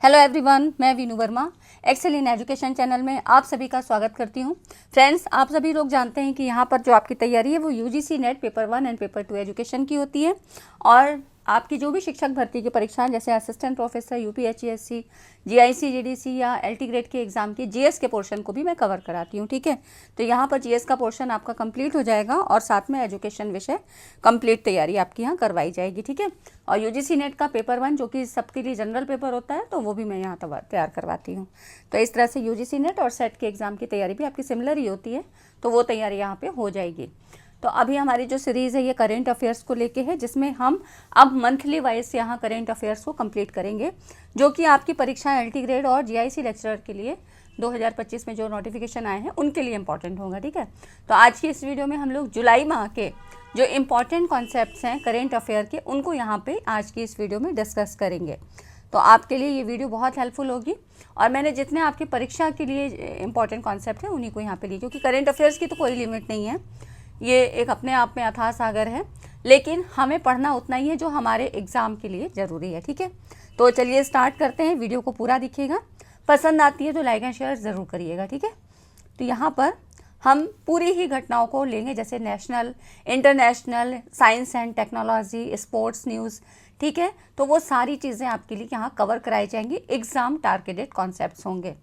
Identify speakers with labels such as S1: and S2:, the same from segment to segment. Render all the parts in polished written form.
S1: Hello everyone, मैं Veenu Verma excel in education channel में आप सभी का स्वागत करती हूं। फ्रेंड्स, आप सभी लोग जानते हैं कि यहाँ पर जो आपकी तैयारी है वो UGC net paper 1 and paper 2 education की होती है और आपकी जो भी शिक्षक भर्ती की परीक्षाएं जैसे assistant professor, UPSC, GIC, GDC या एलटी ग्रेड के एग्जाम की जीएस के पोर्शन को भी मैं कवर कराती हूँ। ठीक है, तो यहाँ पर जीएस का पोर्शन आपका कंप्लीट हो जाएगा और साथ में एजुकेशन विषय कंप्लीट तैयारी आपकी यहाँ करवाई जाएगी। ठीक है, और यूजीसी नेट का पेपर 1 जो कि सबके लिए जनरल पेपर होता है तो वो भी मैं यहाँ तैयार करवाती हूँ। तो इस तरह से यूजीसी नेट और सेट के एग्ज़ाम की तैयारी भी आपकी सिमिलर ही होती है, तो वो तैयारी यहाँ पे हो जाएगी। तो अभी हमारी जो सीरीज़ है ये करेंट अफेयर्स को लेके है, जिसमें हम अब मंथली वाइज यहाँ करेंट अफेयर्स को कंप्लीट करेंगे, जो कि आपकी परीक्षा एलटी ग्रेड और जीआईसी लेक्चरर के लिए 2025 में जो नोटिफिकेशन आए हैं उनके लिए इंपॉर्टेंट होगा। ठीक है, तो आज की इस वीडियो में हम लोग जुलाई माह के जो इम्पॉर्टेंट कॉन्सेप्ट्स हैं करेंट अफेयर के उनको यहाँ पे आज की इस वीडियो में डिस्कस करेंगे। तो आपके लिए ये वीडियो बहुत हेल्पफुल होगी और मैंने जितने आपकी परीक्षा के लिए इंपॉर्टेंट कॉन्सेप्ट हैं उन्हीं को यहाँ पे लिए, क्योंकि करेंट अफेयर्स की तो कोई लिमिट नहीं है, ये एक अपने आप में अथाह सागर है, लेकिन हमें पढ़ना उतना ही है जो हमारे एग्ज़ाम के लिए ज़रूरी है। ठीक है, तो चलिए स्टार्ट करते हैं। वीडियो को पूरा दिखिएगा, पसंद आती है तो लाइक एंड शेयर ज़रूर करिएगा। ठीक है, तो यहाँ पर हम पूरी ही घटनाओं को लेंगे, जैसे national, international, science and technology, sports news. ठीक है, तो वो सारी चीज़ें आपके लिए यहाँ कवर कराई जाएंगी, एग्ज़ाम टारगेटेड कॉन्सेप्ट्स होंगे।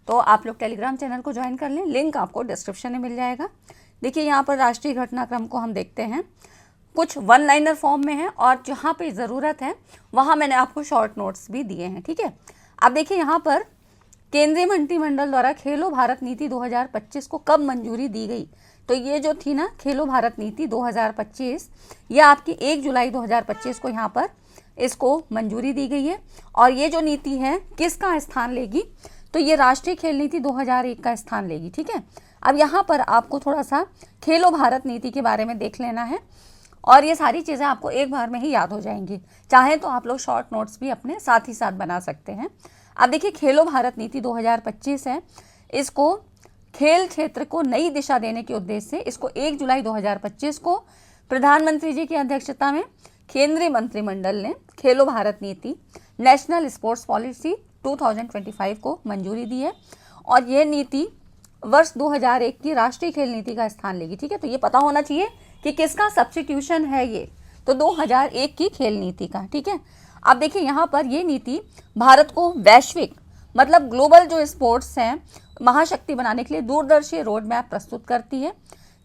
S1: तो आप लोग टेलीग्राम चैनल को ज्वाइन कर लें, लिंक आपको डिस्क्रिप्शन में मिल जाएगा। देखिए, यहाँ पर राष्ट्रीय घटनाक्रम को हम देखते हैं, कुछ वन लाइनर फॉर्म में है और जहाँ पे ज़रूरत है वहाँ मैंने आपको शॉर्ट नोट्स भी दिए हैं। ठीक है, अब देखिए यहाँ पर केंद्रीय मंत्रिमंडल द्वारा खेलो भारत नीति 2025 को कब मंजूरी दी गई, तो ये जो थी ना खेलो भारत नीति 2025, ये आपकी 1 जुलाई 2025 को यहाँ पर इसको मंजूरी दी गई है। और ये जो नीति है किसका स्थान लेगी, तो ये राष्ट्रीय खेल नीति 2001 का स्थान लेगी। ठीक है, अब यहाँ पर आपको थोड़ा सा खेलो भारत नीति के बारे में देख लेना है और ये सारी चीज़ें आपको एक बार में ही याद हो जाएंगी। चाहे तो आप लोग शॉर्ट नोट्स भी अपने साथ ही साथ बना सकते हैं। अब देखिए, खेलो भारत नीति 2025 है, इसको खेल क्षेत्र को नई दिशा देने के उद्देश्य से इसको 1 जुलाई 2025 को प्रधानमंत्री जी की अध्यक्षता में केंद्रीय मंत्रिमंडल ने खेलो भारत नीति नेशनल स्पोर्ट्स पॉलिसी 2025 को मंजूरी दी है और ये नीति वर्ष 2001 की राष्ट्रीय खेल नीति का स्थान लेगी। ठीक है, तो ये पता होना चाहिए कि किसका सब्स्टिट्यूशन है ये, तो 2001 की खेल नीति का। ठीक है, अब देखिए यहाँ पर ये नीति भारत को वैश्विक मतलब ग्लोबल जो स्पोर्ट्स हैं महाशक्ति बनाने के लिए दूरदर्शी रोड मैप प्रस्तुत करती है,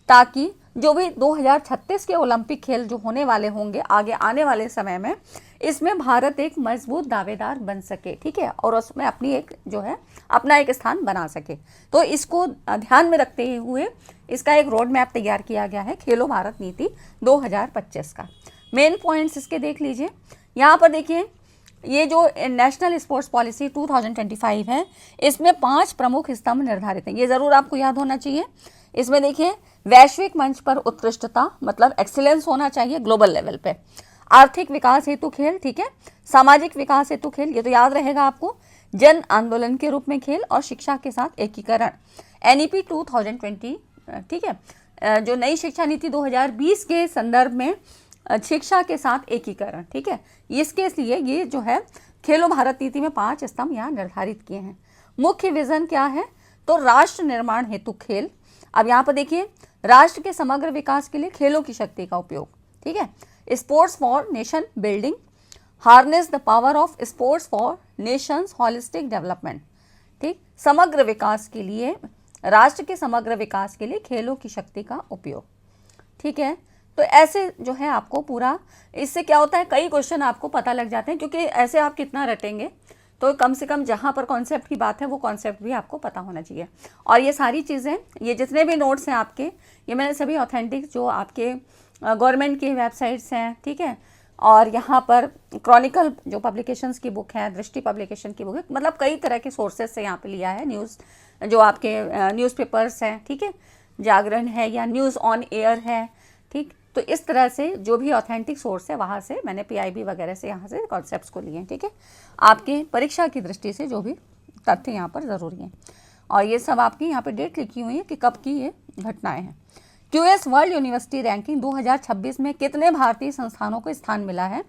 S1: ताकि जो भी 2036 के ओलंपिक खेल जो होने वाले होंगे आगे आने वाले समय में, इसमें भारत एक मजबूत दावेदार बन सके। ठीक है, और उसमें अपनी एक जो है अपना एक स्थान बना सके। तो इसको ध्यान में रखते हुए इसका एक रोड मैप तैयार किया गया है खेलो भारत नीति 2025 का। मेन पॉइंट्स इसके देख लीजिए। यहाँ पर देखिए, ये जो नेशनल स्पोर्ट्स पॉलिसी 2025 है, इसमें 5 प्रमुख स्तंभ निर्धारित हैं, ये ज़रूर आपको याद होना चाहिए। इसमें देखिए, वैश्विक मंच पर उत्कृष्टता मतलब एक्सीलेंस होना चाहिए ग्लोबल लेवल पे, आर्थिक विकास हेतु खेल, ठीक है, सामाजिक विकास हेतु खेल, ये तो याद रहेगा आपको, जन आंदोलन के रूप में खेल और शिक्षा के साथ एकीकरण, एनईपी 2020। ठीक है, जो नई शिक्षा नीति 2020 के संदर्भ में शिक्षा के साथ एकीकरण। ठीक है, इसके लिए ये जो है खेलो भारत नीति में 5 स्तंभ यहाँ निर्धारित किए हैं। मुख्य विजन क्या है, तो राष्ट्र निर्माण हेतु खेल। अब यहाँ पर देखिए, राष्ट्र के समग्र विकास के लिए खेलों की शक्ति का उपयोग। ठीक है, sports for nation building, harness the power of sports for Nations holistic development. ठीक, समग्र विकास के लिए, राष्ट्र के समग्र विकास के लिए खेलों की शक्ति का उपयोग। ठीक है, तो ऐसे जो है आपको पूरा, इससे क्या होता है कई क्वेश्चन आपको पता लग जाते हैं, क्योंकि ऐसे आप कितना रटेंगे, तो कम से कम जहाँ पर कॉन्सेप्ट की बात है वो कॉन्सेप्ट भी आपको पता होना चाहिए। और ये सारी चीज़ें, ये जितने भी नोट्स हैं आपके, ये मैंने सभी ऑथेंटिक जो आपके गवर्नमेंट की वेबसाइट्स हैं, ठीक है, और यहाँ पर क्रॉनिकल जो पब्लिकेशंस की बुक है, दृष्टि पब्लिकेशन की बुक है, मतलब कई तरह के सोर्सेज से यहाँ पे लिया है। न्यूज़ जो आपके न्यूज़पेपर्स हैं, ठीक है, जागरण है या न्यूज़ ऑन एयर है, ठीक, तो इस तरह से जो भी ऑथेंटिक सोर्स है वहाँ से मैंने पीआईबी वगैरह से यहाँ से कॉन्सेप्ट्स को लिए हैं। ठीक है, आपके परीक्षा की दृष्टि से जो भी तथ्य यहाँ पर ज़रूरी हैं, और ये सब आपकी यहाँ पे डेट लिखी हुई है कि कब की ये घटनाएं हैं। क्यूएस वर्ल्ड यूनिवर्सिटी रैंकिंग 2026 में कितने भारतीय संस्थानों को स्थान मिला है,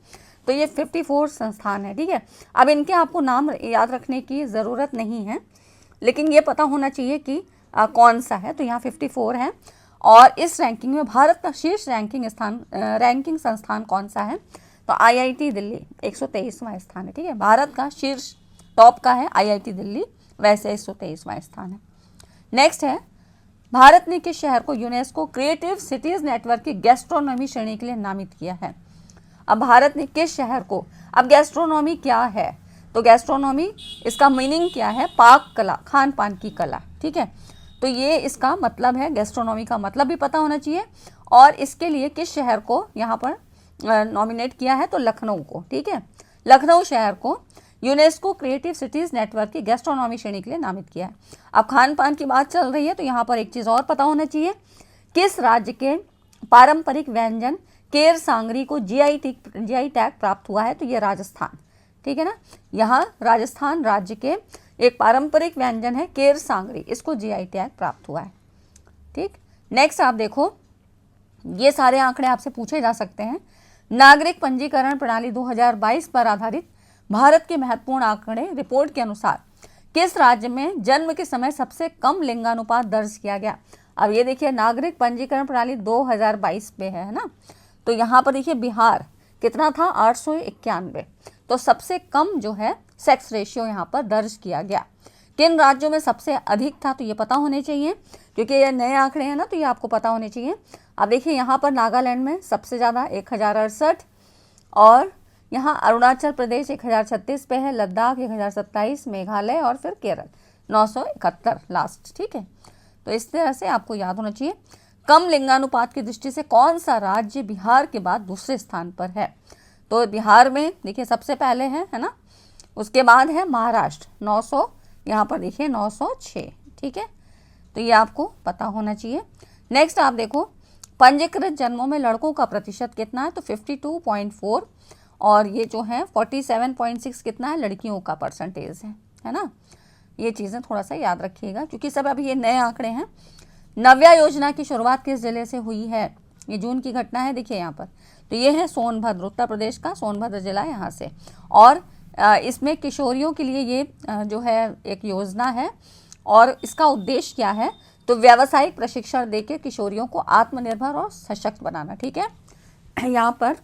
S1: तो ये 54 संस्थान है, ठीक है। अब इनके आपको नाम याद रखने की ज़रूरत नहीं है, लेकिन ये पता होना चाहिए कि कौन सा है। तो यहाँ 54 है। और इस रैंकिंग में भारत का शीर्ष रैंकिंग संस्थान कौन सा है? तो IIT दिल्ली 123वां स्थान है, ठीक है। भारत का शीर्ष टॉप का है IIT दिल्ली, वैसे 123वां स्थान है। नेक्स्ट है, भारत ने किस शहर को यूनेस्को क्रिएटिव सिटीज नेटवर्क की गैस्ट्रोनॉमी श्रेणी के लिए नामित किया है? अब भारत ने किस शहर को, अब गैस्ट्रोनॉमी क्या है? तो गैस्ट्रोनॉमी इसका मीनिंग क्या है? पाक कला, खान पान की कला, ठीक है। तो ये इसका मतलब है, गैस्ट्रोनॉमी का मतलब भी पता होना चाहिए। और इसके लिए किस शहर को यहाँ पर नॉमिनेट किया है? तो लखनऊ को, ठीक है। लखनऊ शहर को यूनेस्को क्रिएटिव सिटीज नेटवर्क की गैस्ट्रोनॉमी श्रेणी के लिए नामित किया है। अब खान पान की बात चल रही है तो यहाँ पर एक चीज़ और पता होना चाहिए, किस राज्य के पारंपरिक व्यंजन केर सांगरी को GI टैग प्राप्त हुआ है? तो ये राजस्थान, ठीक है ना। यहाँ राजस्थान राज्य के एक पारंपरिक व्यंजन है केर सांगरी, इसको GI टैग प्राप्त हुआ है, ठीक। नेक्स्ट आप देखो, ये सारे आंकड़े आपसे पूछे जा सकते हैं। नागरिक पंजीकरण प्रणाली 2022 पर आधारित भारत के महत्वपूर्ण आंकड़े रिपोर्ट के अनुसार किस राज्य में जन्म के समय सबसे कम लिंगानुपात दर्ज किया गया? अब ये देखिए, नागरिक पंजीकरण प्रणाली 2022 पे है ना। तो यहाँ पर देखिए बिहार कितना था? 891। तो सबसे कम जो है सेक्स रेशियो यहाँ पर दर्ज किया गया। किन राज्यों में सबसे अधिक था? तो ये पता होने चाहिए, क्योंकि ये नए आंकड़े हैं ना, तो ये आपको पता होने चाहिए। अब देखिए यहाँ पर नागालैंड में सबसे ज़्यादा 1068, और यहाँ अरुणाचल प्रदेश 1036 पे है, लद्दाख 1027, मेघालय और फिर केरल 971 लास्ट, ठीक है। तो इस तरह से आपको याद होना चाहिए। कम लिंगानुपात की दृष्टि से कौन सा राज्य बिहार के बाद दूसरे स्थान पर है? तो बिहार में देखिए सबसे पहले है ना, उसके बाद है महाराष्ट्र 900, यहाँ पर देखिए 906, ठीक है। तो ये आपको पता होना चाहिए। नेक्स्ट आप देखो, पंजीकृत जन्मों में लड़कों का प्रतिशत कितना है? तो 52.4, और ये जो है 47.6 कितना है? लड़कियों का परसेंटेज है ना। ये चीज़ें थोड़ा सा याद रखिएगा, क्योंकि सब अभी ये नए आंकड़े हैं। नव्या योजना की शुरुआत किस जिले से हुई है? ये जून की घटना है, देखिए यहाँ पर। तो ये है सोनभद्र, उत्तर प्रदेश का सोनभद्र जिला, यहाँ से। और इसमें किशोरियों के लिए ये जो है एक योजना है, और इसका उद्देश्य क्या है? तो व्यावसायिक प्रशिक्षण देके किशोरियों को आत्मनिर्भर और सशक्त बनाना, ठीक है। यहाँ पर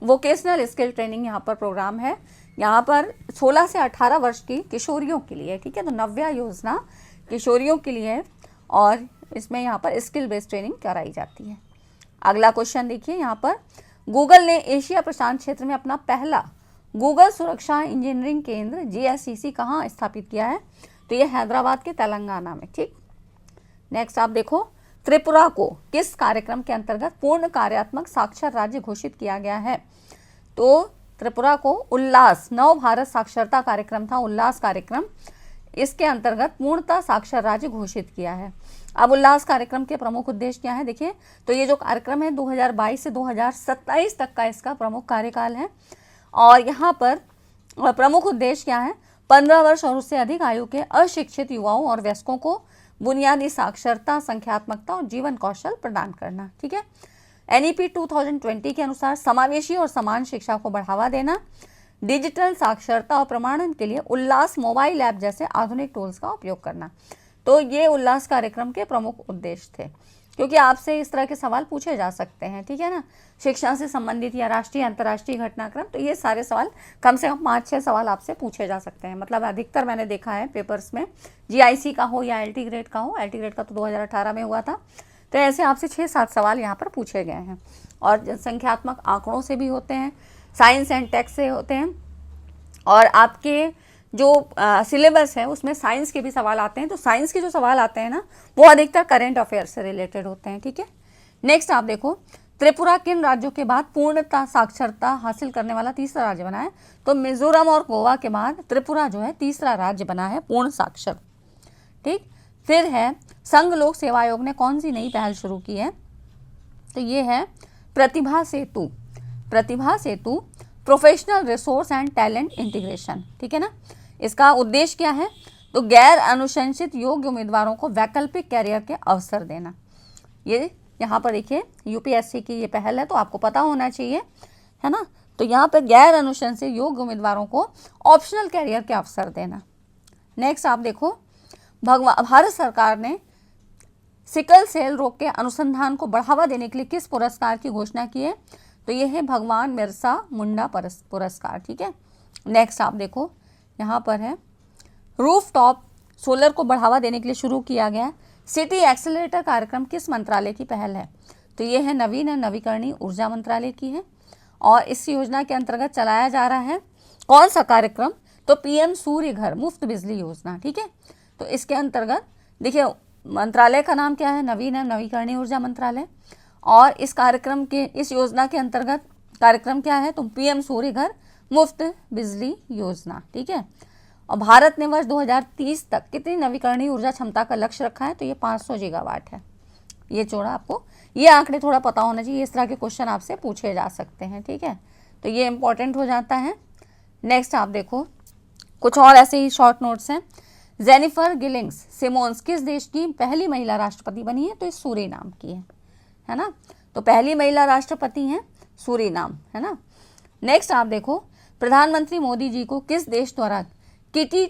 S1: वोकेशनल स्किल ट्रेनिंग यहाँ पर प्रोग्राम है, यहाँ पर 16 से 18 वर्ष की किशोरियों के लिए, ठीक है। तो नव्या योजना किशोरियों के लिए, और इसमें यहाँ पर स्किल बेस्ड ट्रेनिंग कराई जाती है। अगला क्वेश्चन देखिए, यहाँ पर गूगल ने एशिया प्रशांत क्षेत्र में अपना पहला गूगल सुरक्षा इंजीनियरिंग केंद्र GSCC कहाँ स्थापित किया है? तो ये हैदराबाद के तेलंगाना में, ठीक। नेक्स्ट आप देखो, त्रिपुरा को किस कार्यक्रम के अंतर्गत पूर्ण कार्यात्मक साक्षर राज्य घोषित किया गया है? तो त्रिपुरा को उल्लास नव भारत साक्षरता कार्यक्रम था, उल्लास कार्यक्रम, इसके अंतर्गत पूर्णतः साक्षर राज्य घोषित किया है। अब उल्लास कार्यक्रम के प्रमुख उद्देश्य क्या है? देखिए, तो ये जो कार्यक्रम है 2022 से 2027 तक का इसका प्रमुख कार्यकाल है। और यहाँ पर प्रमुख उद्देश्य क्या है? 15 वर्ष और उससे अधिक आयु के अशिक्षित युवाओं और वयस्कों को बुनियादी साक्षरता, संख्यात्मकता और जीवन कौशल प्रदान करना, ठीक है। NEP 2020 के अनुसार समावेशी और समान शिक्षा को बढ़ावा देना, डिजिटल साक्षरता और प्रमाणन के लिए उल्लास मोबाइल ऐप जैसे आधुनिक टूल्स का उपयोग करना। तो ये उल्लास कार्यक्रम के प्रमुख उद्देश्य थे, क्योंकि आपसे इस तरह के सवाल पूछे जा सकते हैं, ठीक है ना, शिक्षा से संबंधित या राष्ट्रीय अंतर्राष्ट्रीय घटनाक्रम। तो ये सारे सवाल कम से कम 5-6 सवाल आपसे पूछे जा सकते हैं। मतलब अधिकतर मैंने देखा है पेपर्स में GIC का हो या LT ग्रेड का हो, LT ग्रेड का तो 2018 में हुआ था। तो ऐसे आपसे 6-7 सवाल यहाँ पर पूछे गए हैं, और संख्यात्मक आंकड़ों से भी होते हैं, साइंस एंड टेक से होते हैं, और आपके जो सिलेबस है उसमें साइंस के भी सवाल आते हैं। तो साइंस के जो सवाल आते हैं ना, वो अधिकतर करंट अफेयर से रिलेटेड होते हैं, ठीक है। नेक्स्ट आप देखो, त्रिपुरा किन राज्यों के बाद पूर्णतः साक्षरता हासिल करने वाला तीसरा राज्य बना है? तो मिजोरम और गोवा के बाद त्रिपुरा जो है तीसरा राज्य बना है पूर्ण साक्षर, ठीक। फिर है, संघ लोक सेवा आयोग ने कौन सी नई पहल शुरू की है? तो ये है Pratibha Setu, Pratibha Setu professional resource and talent integration, ठीक है ना। इसका उद्देश्य क्या है? तो गैर अनुशंसित योग्य उम्मीदवारों को वैकल्पिक कैरियर के अवसर देना। ये यहाँ पर देखिए UPSC की ये पहल है, तो आपको पता होना चाहिए, है ना। तो यहाँ पर गैर अनुशंसित से योग्य उम्मीदवारों को ऑप्शनल कैरियर के अवसर देना। नेक्स्ट आप देखो, भारत सरकार ने सिकल सेल रोग के अनुसंधान को बढ़ावा देने के लिए किस पुरस्कार की घोषणा की है? तो ये है भगवान बिरसा मुंडा पुरस्कार। ठीक है। नेक्स्ट आप देखो, यहाँ पर है रूफ टॉप सोलर को बढ़ावा देने के लिए शुरू किया गया सिटी एक्सेलरेटर कार्यक्रम किस मंत्रालय की पहल है? तो ये है नवीन और नवीकरणीय ऊर्जा मंत्रालय की है। और इस योजना के अंतर्गत चलाया जा रहा है कौन सा कार्यक्रम? तो पीएम सूर्य घर मुफ्त बिजली योजना। ठीक है। तो इसके अंतर्गत देखिए मंत्रालय का नाम क्या है? नवीन एवं नवीकरणीय ऊर्जा मंत्रालय। और इस कार्यक्रम के, इस योजना के अंतर्गत कार्यक्रम क्या है? तो पीएम सूर्य घर मुफ्त बिजली योजना। ठीक है। और भारत ने वर्ष 2030 तक कितनी नवीकरणीय ऊर्जा क्षमता का लक्ष्य रखा है? तो ये 500 गीगावाट है। ये जोड़ा आपको ये आंकड़े थोड़ा पता होना चाहिए, इस तरह के क्वेश्चन आपसे पूछे जा सकते हैं। ठीक है। तो ये इंपॉर्टेंट हो जाता है। नेक्स्ट आप देखो, कुछ और ऐसे ही शॉर्ट नोट्स हैं। जेनिफर गिलिंग्स सिमोन्स किस देश की पहली महिला राष्ट्रपति बनी है? तो ये सूरीनाम की है ना। तो पहली महिला राष्ट्रपति हैं सूरीनाम, है ना। नेक्स्ट आप देखो, प्रधानमंत्री मोदी जी को किस देश द्वारा की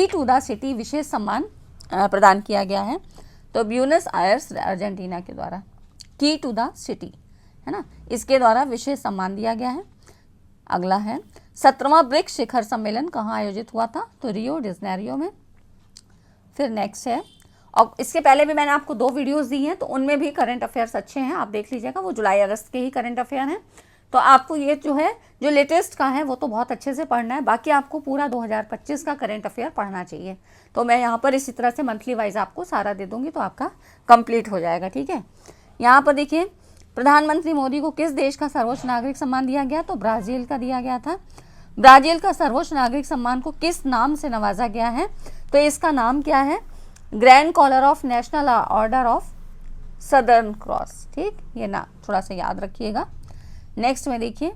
S1: टू द सिटी विशेष सम्मान प्रदान किया गया है? तो ब्यूनस आयर्स अर्जेंटीना के द्वारा की टू द सिटी, है ना, इसके द्वारा विशेष सम्मान दिया गया है। अगला है 17वां ब्रिक्स शिखर सम्मेलन कहाँ आयोजित हुआ था? तो रियो डी जेनेरियो में। फिर नेक्स्ट है, और इसके पहले भी मैंने आपको 2 वीडियोस दी हैं, तो उनमें भी करंट अफेयर्स अच्छे हैं, आप देख लीजिएगा। वो जुलाई अगस्त के ही करंट अफेयर हैं। तो आपको ये जो लेटेस्ट का है वो तो बहुत अच्छे से पढ़ना है, बाकी आपको पूरा 2025 का करंट अफेयर पढ़ना चाहिए। तो मैं यहाँ पर इसी तरह से मंथली वाइज आपको सारा दे दूँगी, तो आपका कंप्लीट हो जाएगा। ठीक है। यहाँ पर देखिए, प्रधानमंत्री मोदी को किस देश का सर्वोच्च नागरिक सम्मान दिया गया? तो ब्राज़ील का दिया गया था। ब्राज़ील का सर्वोच्च नागरिक सम्मान को किस नाम से नवाजा गया है? तो इसका नाम क्या है? Grand collar of national order of southern cross. ठीक, ये ना थोड़ा सा याद रखिएगा। नेक्स्ट में देखिए,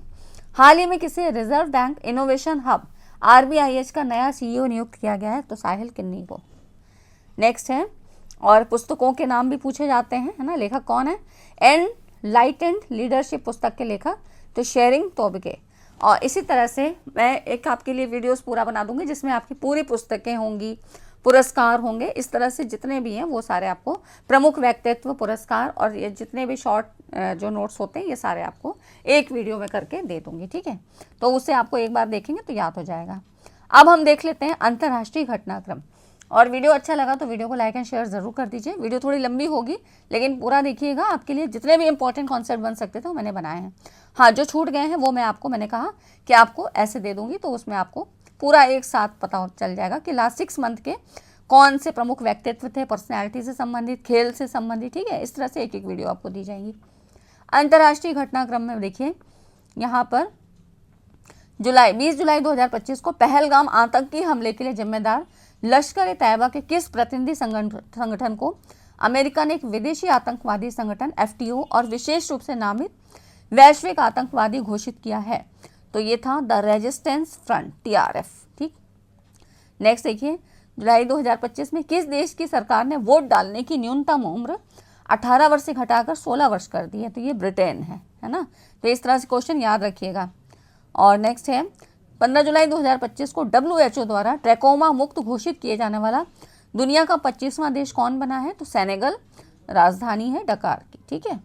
S1: हाल ही में किसे reserve bank innovation hub RBIH का नया CEO नियुक्त किया गया है? तो साहिल किन्नी को। नेक्स्ट है, और पुस्तकों के नाम भी पूछे जाते हैं, है ना। लेखक कौन है? एनलाइटेंड लीडरशिप पुस्तक के लेखक तो शेरिंग तोबगे। और इसी तरह से मैं एक आपके लिए वीडियोस पूरा बना दूंगी जिसमें आपकी पूरी पुस्तकें होंगी, पुरस्कार होंगे, इस तरह से जितने भी हैं वो सारे आपको प्रमुख व्यक्तित्व पुरस्कार और ये जितने भी शॉर्ट जो नोट्स होते हैं ये सारे आपको एक वीडियो में करके दे दूंगी। ठीक है। तो उसे आपको एक बार देखेंगे तो याद हो जाएगा। अब हम देख लेते हैं अंतर्राष्ट्रीय घटनाक्रम। और वीडियो अच्छा लगा तो वीडियो को लाइक एंड शेयर ज़रूर कर दीजिए। वीडियो थोड़ी लंबी होगी लेकिन पूरा देखिएगा, आपके लिए जितने भी इंपॉर्टेंट कॉन्सेप्ट बन सकते थे वो मैंने बनाए हैं। हाँ, जो छूट गए हैं वो मैंने कहा कि आपको ऐसे दे दूंगी, तो उसमें आपको पूरा एक साथ पता चल जाएगा कि लास्ट 6 मंथ के कौन से प्रमुख व्यक्तित्व थे, पर्सनैलिटी से संबंधित, खेल से संबंधित। ठीक है। इस तरह से एक एक वीडियो आपको दी जाएंगी। अंतर्राष्ट्रीय घटनाक्रम में देखिए, यहाँ पर 20 जुलाई 2025 को पहलगाम आतंकी हमले के लिए जिम्मेदार लश्कर-ए-तैयबा के किस प्रतिनिधि संगठन को अमेरिका ने एक विदेशी आतंकवादी संगठन FTO और विशेष रूप से नामित वैश्विक आतंकवादी घोषित किया है? तो ये था द रेजिस्टेंस फ्रंट, TRF। ठीक। नेक्स्ट देखिए, जुलाई 2025 में किस देश की सरकार ने वोट डालने की न्यूनतम उम्र 18 वर्ष से घटाकर 16 वर्ष कर दी है? तो ये ब्रिटेन है ना। तो इस तरह से क्वेश्चन याद रखिएगा। और नेक्स्ट है, 15 जुलाई 2025 को WHO द्वारा ट्रैकोमा मुक्त घोषित किए जाने वाला दुनिया का 25वां देश कौन बना है? तो सेनेगल, राजधानी है डकार की। ठीक है।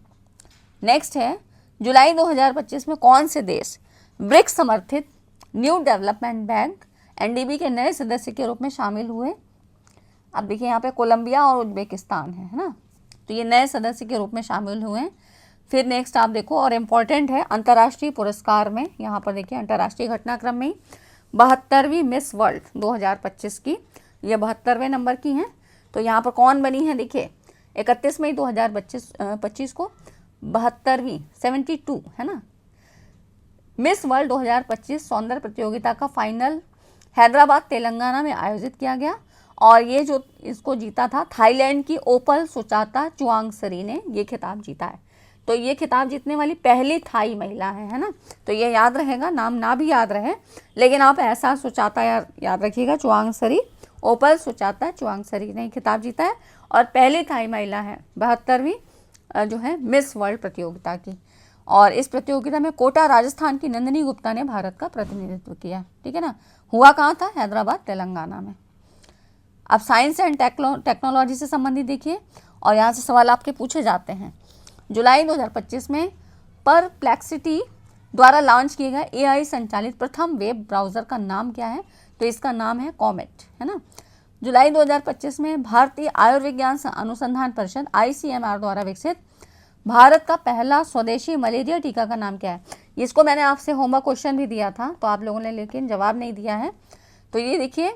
S1: नेक्स्ट है, जुलाई 2025 में कौन से देश ब्रिक्स समर्थित न्यू डेवलपमेंट बैंक NDB के नए सदस्य के रूप में शामिल हुए? अब देखिए यहाँ पे कोलंबिया और उज्बेकिस्तान है ना। तो ये नए सदस्य के रूप में शामिल हुए हैं। फिर नेक्स्ट आप देखो, और इम्पॉर्टेंट है अंतर्राष्ट्रीय पुरस्कार में, यहाँ पर देखिए अंतर्राष्ट्रीय घटनाक्रम में 72वीं मिस वर्ल्ड 2025 की, ये 72वें नंबर की हैं। तो यहाँ पर कौन बनी है? देखिए 31 मई 2025 को 72वीं 72 है ना मिस वर्ल्ड 2025 सौंदर्य प्रतियोगिता का फाइनल हैदराबाद तेलंगाना में आयोजित किया गया। और ये जो इसको जीता था थाईलैंड की ओपल सुचाता चुआंगसरी ने ये खिताब जीता है। तो ये खिताब जीतने वाली पहली थाई महिला है ना। तो ये याद रहेगा, नाम ना भी याद रहे लेकिन आप ऐसा सुचाता याद रखिएगा, चुआंगसरी, ओपल सुचाता चुआंगसरी ने खिताब जीता है और पहली थाई महिला है 72वीं जो है मिस वर्ल्ड प्रतियोगिता की। और इस प्रतियोगिता में कोटा राजस्थान की नंदिनी गुप्ता ने भारत का प्रतिनिधित्व किया, ठीक है ना। हुआ कहाँ था? हैदराबाद, तेलंगाना में। अब साइंस एंड टेक्नोलॉजी से संबंधित देखिए, और यहाँ से सवाल आपके पूछे जाते हैं। जुलाई 2025 में परप्लेक्सिटी द्वारा लॉन्च किए गए AI संचालित प्रथम वेब ब्राउज़र का नाम क्या है? तो इसका नाम है कॉमेट, है ना। जुलाई 2025 में भारतीय आयुर्विज्ञान अनुसंधान परिषद ICMR द्वारा विकसित भारत का पहला स्वदेशी मलेरिया टीका का नाम क्या है? इसको मैंने आपसे होमवर्क क्वेश्चन भी दिया था, तो आप लोगों ने लेकिन जवाब नहीं दिया है। तो ये देखिए,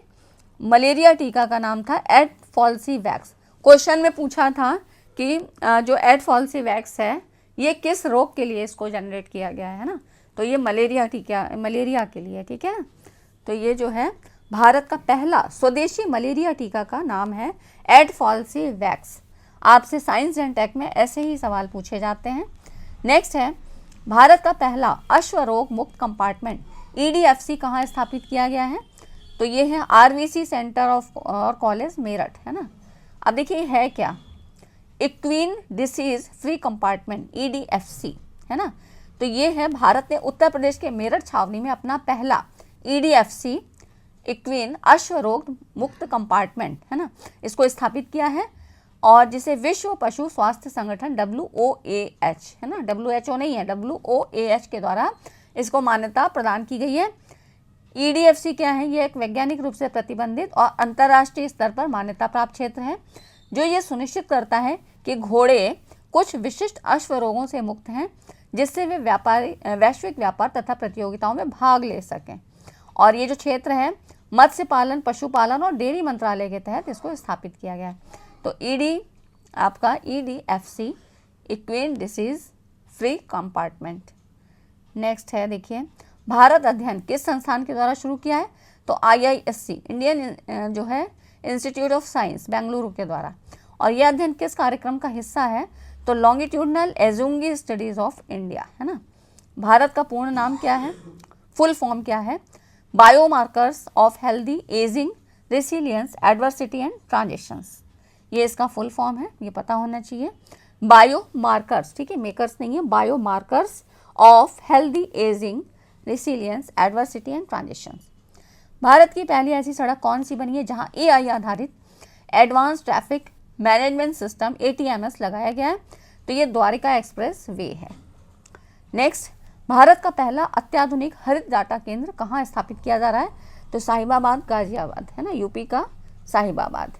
S1: मलेरिया टीका का नाम था एडफ्लूएंजा। क्वेश्चन में पूछा था कि जो एडफ्लूएंजा है ये किस रोग के लिए इसको जनरेट किया गया है ना, तो ये मलेरिया टीका, मलेरिया के लिए, ठीक है। तो ये जो है भारत का पहला स्वदेशी मलेरिया टीका का नाम है एडफ्लूएंजा। आपसे साइंस एंड टेक में ऐसे ही सवाल पूछे जाते हैं। नेक्स्ट है, भारत का पहला अश्व रोग मुक्त कंपार्टमेंट EDFC कहाँ स्थापित किया गया है? तो ये है RVC सेंटर ऑफ और कॉलेज मेरठ, है ना। अब देखिए है क्या, equine disease free compartment EDFC, है ना। तो ये है भारत ने उत्तर प्रदेश के मेरठ छावनी में अपना पहला EDFC इक्वीन अश्व रोग मुक्त कंपार्टमेंट, है ना, इसको स्थापित किया है, और जिसे विश्व पशु स्वास्थ्य संगठन WOAH, है ना, WHO नहीं है, WOAH के द्वारा इसको मान्यता प्रदान की गई है। EDFC क्या है? ये एक वैज्ञानिक रूप से प्रतिबंधित और अंतर्राष्ट्रीय स्तर पर मान्यता प्राप्त क्षेत्र है, जो ये सुनिश्चित करता है कि घोड़े कुछ विशिष्ट अश्व रोगों से मुक्त हैं, जिससे वे वैश्विक व्यापार तथा प्रतियोगिताओं में भाग ले सकें। और ये जो क्षेत्र है मत्स्य पालन, पशुपालन और डेयरी मंत्रालय के तहत इसको स्थापित किया गया है। तो आपका EDFC equine disease free compartment. Next है, देखिए, भारत अध्ययन किस संस्थान के द्वारा शुरू किया है? तो IISc, इंडियन जो है इंस्टीट्यूट ऑफ साइंस, बेंगलुरु के द्वारा। और यह अध्ययन किस कार्यक्रम का हिस्सा है? तो लॉन्गिट्यूडनल एजुंगी स्टडीज ऑफ इंडिया, है ना। भारत का पूर्ण नाम क्या है? फुल फॉर्म क्या है? Biomarkers of healthy ageing, resilience, adversity and transitions, ये इसका फुल फॉर्म है, ये पता होना चाहिए। बायोमार्कर्स, ठीक है, मेकर्स नहीं है, biomarkers of healthy ageing, resilience, adversity and transitions. Bharat की पहली ऐसी सड़क कौन सी बनी है जहां AI आधारित advance traffic management system ATMS लगाया गया है? तो ये द्वारिका एक्सप्रेस वे है। नेक्स्ट, भारत का पहला अत्याधुनिक हरित डाटा केंद्र कहाँ स्थापित किया जा रहा है? तो साहिबाबाद, गाजियाबाद, है ना, यूपी का साहिबाबाद।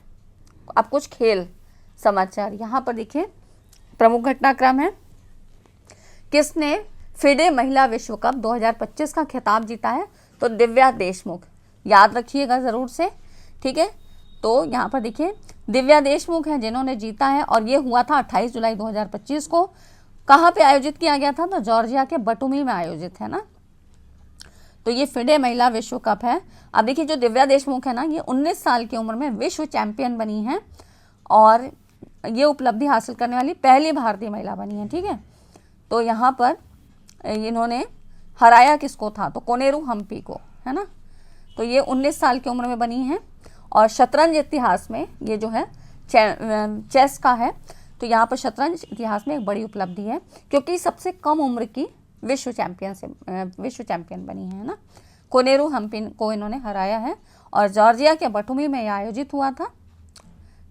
S1: अब कुछ खेल समाचार यहाँ पर देखिए, प्रमुख घटनाक्रम है। किसने फिडे महिला विश्व कप 2025 का खिताब जीता है? तो दिव्या देशमुख, याद रखिएगा ज़रूर से, ठीक है। तो यहाँ पर देखिए दिव्या देशमुख हैं जिन्होंने जीता है, और ये हुआ था 28 जुलाई 2025 को। कहाँ पे आयोजित किया गया था? तो जॉर्जिया के बटुमी में आयोजित है ना। तो ये फिडे महिला विश्व कप है। अब देखिए जो दिव्या देशमुख है ना, ये 19 साल की उम्र में विश्व चैंपियन बनी है, और ये उपलब्धि हासिल करने वाली पहली भारतीय महिला बनी है, ठीक है। तो यहाँ पर इन्होंने हराया किसको था? तो कोनेरू हम्पी को, है ना। तो ये 19 साल की उम्र में बनी है, और शतरंज इतिहास में ये जो है चेस का है, तो यहाँ पर शतरंज इतिहास में एक बड़ी उपलब्धि है, क्योंकि सबसे कम उम्र की विश्व चैंपियन बनी है ना। कोनेरू हम्पी को इन्होंने हराया है, और जॉर्जिया के बटुमी में यह आयोजित हुआ था,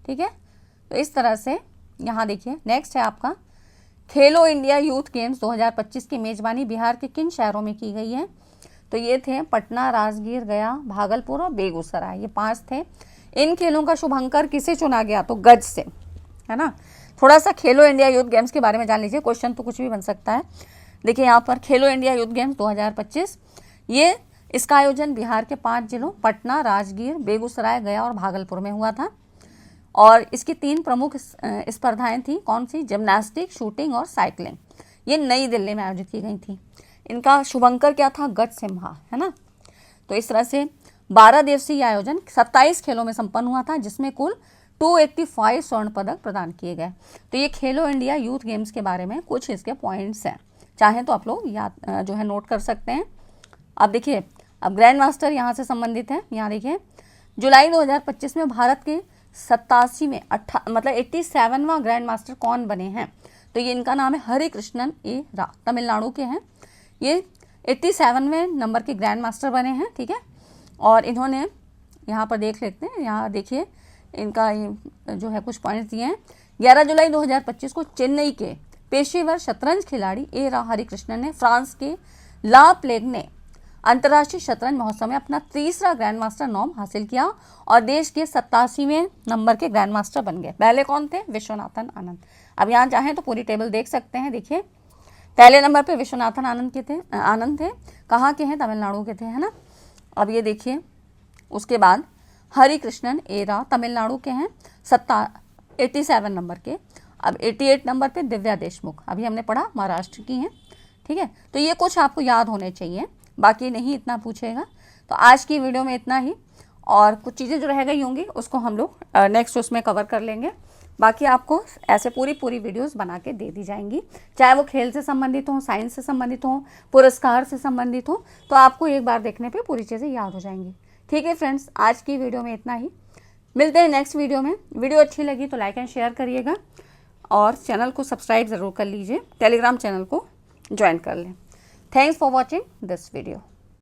S1: ठीक है। तो इस तरह से यहाँ देखिए। नेक्स्ट है आपका, खेलो इंडिया यूथ गेम्स 2025 की मेज़बानी बिहार के किन शहरों में की गई है? तो ये थे पटना, राजगीर, गया, भागलपुर और बेगूसराय, ये 5 थे। इन खेलों का शुभंकर किसे चुना गया? तो गज से, है ना। थोड़ा सा खेलो इंडिया यूथ गेम्स के बारे में जान लीजिए, क्वेश्चन तो कुछ भी बन सकता है। देखिए यहाँ पर खेलो इंडिया यूथ गेम्स 2025, ये इसका आयोजन बिहार के 5 जिलों पटना, राजगीर, बेगूसराय, गया और भागलपुर में हुआ था। और इसकी 3 प्रमुख स्पर्धाएं थी, कौन सी? जिम्नास्टिक, शूटिंग और साइकिलिंग। ये नई दिल्ली में आयोजित की गई थी। इनका शुभंकर क्या था? गज सिम्हा, है ना। तो इस तरह से 12 दिवसीय आयोजन 27 खेलों में संपन्न हुआ था, जिसमें कुल 285 स्वर्ण पदक प्रदान किए गए। तो ये खेलो इंडिया यूथ गेम्स के बारे में कुछ इसके पॉइंट्स हैं, चाहें तो आप लोग याद जो है नोट कर सकते हैं। अब देखिए, अब ग्रैंड मास्टर यहाँ से संबंधित है। यहाँ देखिए, जुलाई 2025 में भारत के 87वां ग्रैंड मास्टर कौन बने हैं? तो तो ये इनका नाम है हरि कृष्णन ए रा, तमिलनाडु के हैं। ये 87वें नंबर के ग्रैंड मास्टर बने हैं, ठीक है। और इन्होंने यहाँ पर देख लेते हैं, यहाँ देखिए इनका जो है कुछ पॉइंट्स दिए हैं। 11 जुलाई 2025 को चेन्नई के पेशेवर शतरंज खिलाड़ी ए रा हरिकृष्णन ने फ्रांस के ला प्लेग्ने अंतर्राष्ट्रीय शतरंज महोत्सव में अपना तीसरा ग्रैंड मास्टर नाम हासिल किया और देश के 87वें नंबर के ग्रैंड मास्टर बन गए। पहले कौन थे? विश्वनाथन आनंद। अब यहाँ चाहें तो पूरी टेबल देख सकते हैं। देखिए पहले नंबर पे विश्वनाथन आनंद थे। कहाँ के हैं? तमिलनाडु के थे, है ना। अब ये देखिए उसके बाद हरिकृष्णन ए रा तमिलनाडु के हैं, 87 नंबर के। अब 88 नंबर पे दिव्या देशमुख, अभी हमने पढ़ा महाराष्ट्र की हैं, ठीक है। तो ये कुछ आपको याद होने चाहिए, बाकी नहीं इतना पूछेगा। तो आज की वीडियो में इतना ही, और कुछ चीज़ें जो रह गई होंगी उसको हम लोग नेक्स्ट उसमें कवर कर लेंगे। बाकी आपको ऐसे पूरी वीडियोस बना के दे दी जाएंगी, चाहे वो खेल से संबंधित हो, साइंस से संबंधित हो, पुरस्कार से संबंधित हो, तो आपको एक बार देखने पे पूरी चीज़ें याद हो जाएंगी। ठीक है फ्रेंड्स, आज की वीडियो में इतना ही, मिलते हैं नेक्स्ट वीडियो में। वीडियो अच्छी लगी तो लाइक एंड शेयर करिएगा और चैनल को सब्सक्राइब ज़रूर कर लीजिए, टेलीग्राम चैनल को ज्वाइन कर लें। Thanks for watching this video.